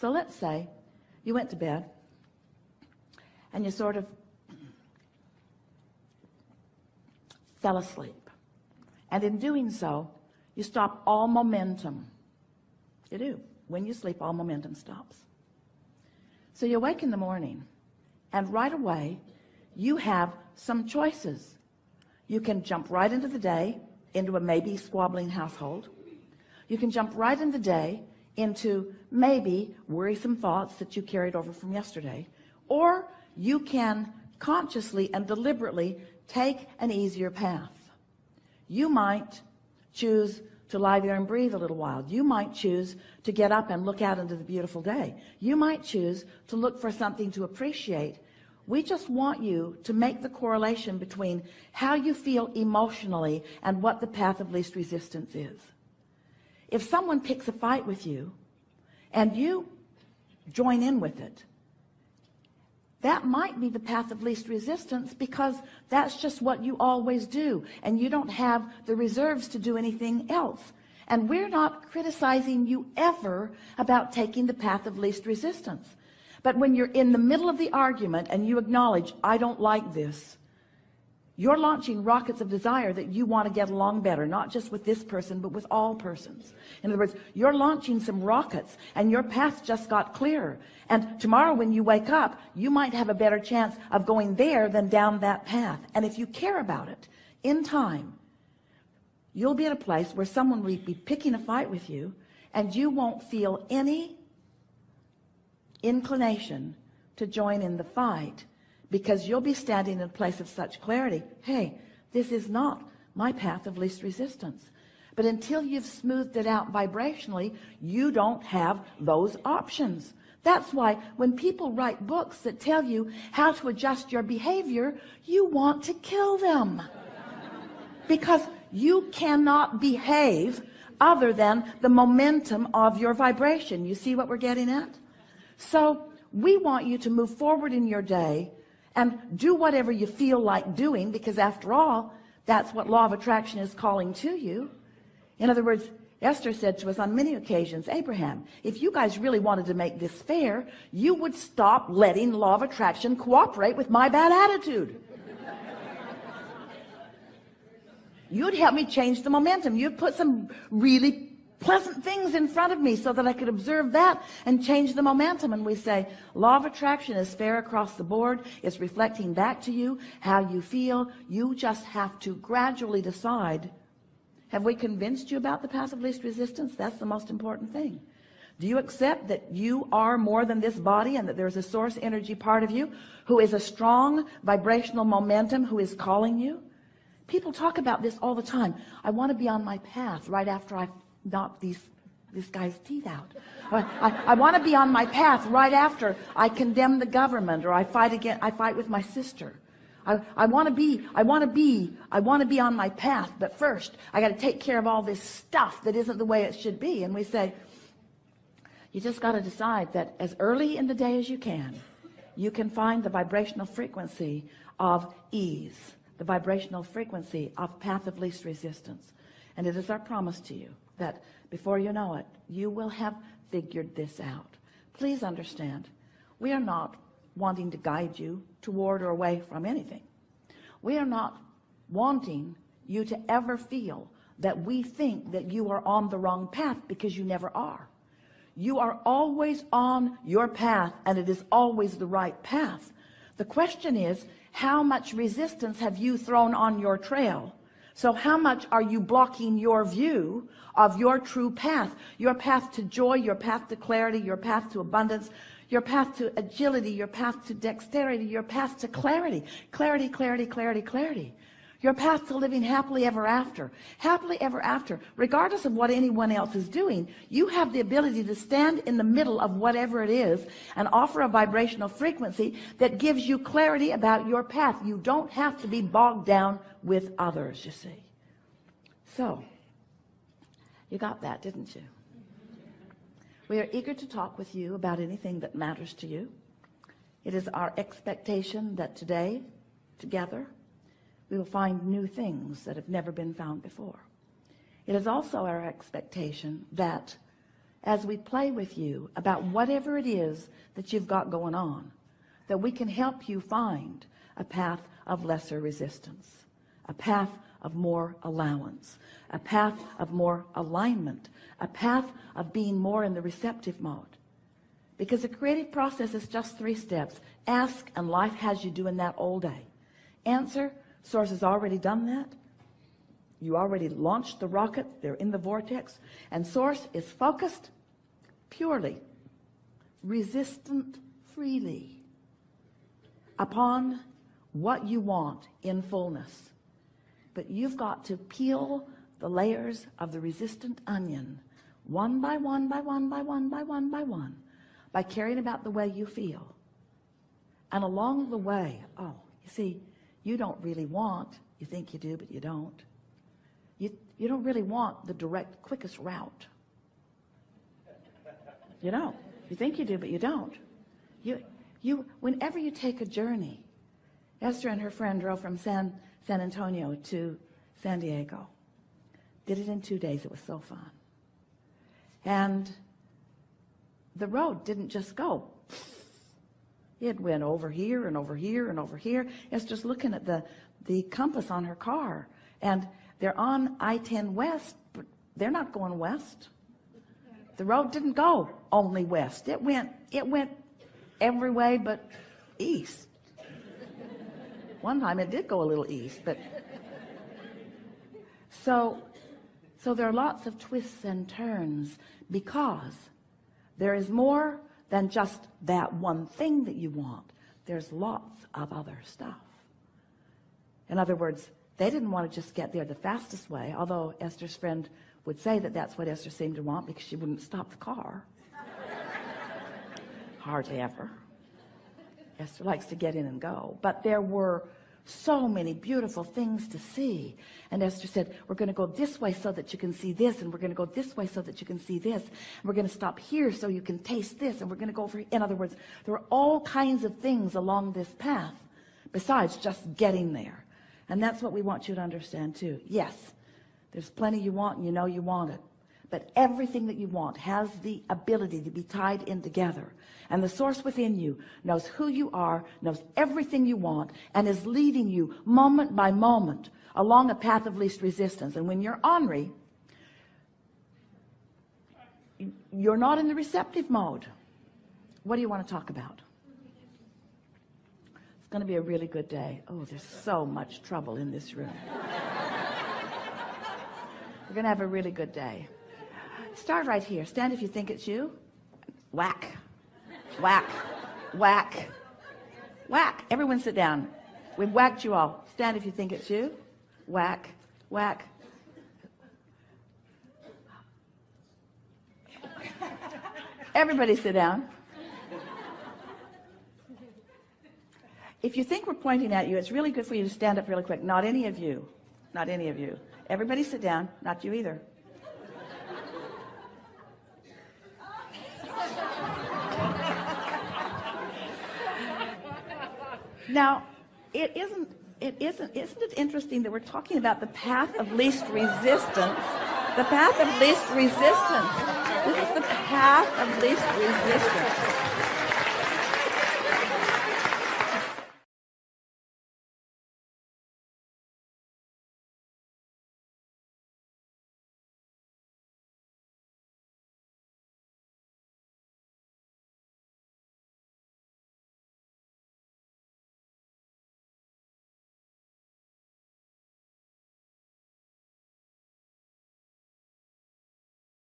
So let's say you went to bed and you sort of fell asleep. And in doing so, you stop all momentum. You do. When you sleep, all momentum stops. So you wake in the morning, and right away, you have some choices. You can jump right into the day, into a maybe squabbling household. You can jump right in the day into maybe worrisome thoughts that you carried over from yesterday. Or you can consciously and deliberately take an easier path. You might choose to lie there and breathe a little while. You might choose to get up and look out into the beautiful day. You might choose to look for something to appreciate. We just want you to make the correlation between how you feel emotionally and what the path of least resistance is. If someone picks a fight with you and you join in with it, that might be the path of least resistance, because that's just what you always do, and you don't have the reserves to do anything else. And we're not criticizing you ever about taking the path of least resistance. But when you're in the middle of the argument and you acknowledge, I don't like this, you're launching rockets of desire that you want to get along better, not just with this person, but with all persons. In other words, you're launching some rockets, and your path just got clearer. And tomorrow when you wake up, you might have a better chance of going there than down that path. And if you care about it, in time, you'll be at a place where someone will be picking a fight with you, and you won't feel any inclination to join in the fight, because you'll be standing in a place of such clarity. Hey, this is not my path of least resistance. But until you've smoothed it out vibrationally, you don't have those options. That's why when people write books that tell you how to adjust your behavior, you want to kill them. Because you cannot behave other than the momentum of your vibration. You see what we're getting at? So we want you to move forward in your day and do whatever you feel like doing, because after all, that's what law of attraction is calling to you. In other words, Esther said to us on many occasions, Abraham, if you guys really wanted to make this fair, you would stop letting law of attraction cooperate with my bad attitude. You'd help me change the momentum. You'd put some really pleasant things in front of me so that I could observe that and change the momentum. And we say, law of attraction is fair across the board. It's reflecting back to you how you feel. You just have to gradually decide, have we convinced you about the path of least resistance? That's the most important thing. Do you accept that you are more than this body, and that there's a source energy part of you who is a strong vibrational momentum who is calling you? People talk about this all the time. I want to be on my path right after I knock this guy's teeth out. I want to be on my path right after I condemn the government, or I fight with my sister. I want to be on my path, but first I got to take care of all this stuff that isn't the way it should be. And we say, you just got to decide that as early in the day as you can find the vibrational frequency of ease, the vibrational frequency of path of least resistance. And it is our promise to you that before you know it, you will have figured this out. Please understand, we are not wanting to guide you toward or away from anything. We are not wanting you to ever feel that we think that you are on the wrong path, because you never are. You are always on your path, and it is always the right path. The question is, how much resistance have you thrown on your trail? So how much are you blocking your view of your true path? Your path to joy, your path to clarity, your path to abundance, your path to agility, your path to dexterity, your path to clarity. Clarity, clarity, clarity, clarity. Your path to living happily ever after. Happily ever after. Regardless of what anyone else is doing, you have the ability to stand in the middle of whatever it is and offer a vibrational frequency that gives you clarity about your path. You don't have to be bogged down with others, you see. So, you got that, didn't you? We are eager to talk with you about anything that matters to you. It is our expectation that today, together, we will find new things that have never been found before. It is also our expectation that as we play with you about whatever it is that you've got going on, that we can help you find a path of lesser resistance, a path of more allowance, a path of more alignment, a path of being more in the receptive mode. Because the creative process is just 3 steps. Ask, and life has you doing that all day. Answer, source has already done that. You already launched the rocket. They're in the vortex. And source is focused purely, resistant freely upon what you want in fullness. But you've got to peel the layers of the resistant onion one by one, by one, by one, by one, by one, by caring about the way you feel. And along the way, oh, you see, you don't really want, you think you do, but you don't. You don't really want the direct, quickest route. You don't. You think you do, but you don't. Whenever you take a journey, Esther and her friend drove from San Antonio to San Diego. Did it in 2 days. It was so fun. And the road didn't just go. It went over here and over here and over here. Esther's looking at the compass on her car, and they're on I-10 West, but they're not going west. The road didn't go only west. It went every way but east. One time it did go a little east, but so there are lots of twists and turns, because there is more than just that one thing that you want. There's lots of other stuff. In other words, they didn't want to just get there the fastest way, although Esther's friend would say that that's what Esther seemed to want, because she wouldn't stop the car. Hardly ever. Esther likes to get in and go. But there were so many beautiful things to see. And Esther said, we're going to go this way so that you can see this, and we're going to go this way so that you can see this, and we're going to stop here so you can taste this, and we're going to go over here. In other words, there were all kinds of things along this path besides just getting there. And that's what we want you to understand too. Yes, there's plenty you want, and you know you want it. But everything that you want has the ability to be tied in together. And the source within you knows who you are, knows everything you want, and is leading you moment by moment along a path of least resistance. And when you're ornery, you're not in the receptive mode. What do you want to talk about? It's going to be a really good day. Oh, there's so much trouble in this room. We're going to have a really good day. Start right here. Stand if you think it's you. Whack, whack, whack, whack. Everyone sit down. We've whacked you all. Stand if you think it's you. Whack, whack. Everybody sit down. If you think we're pointing at you, it's really good for you to stand up really quick. Not any of you. Not any of you. Everybody sit down. Not you either. Now, isn't it interesting that we're talking about the path of least resistance? The path of least resistance. This is the path of least resistance.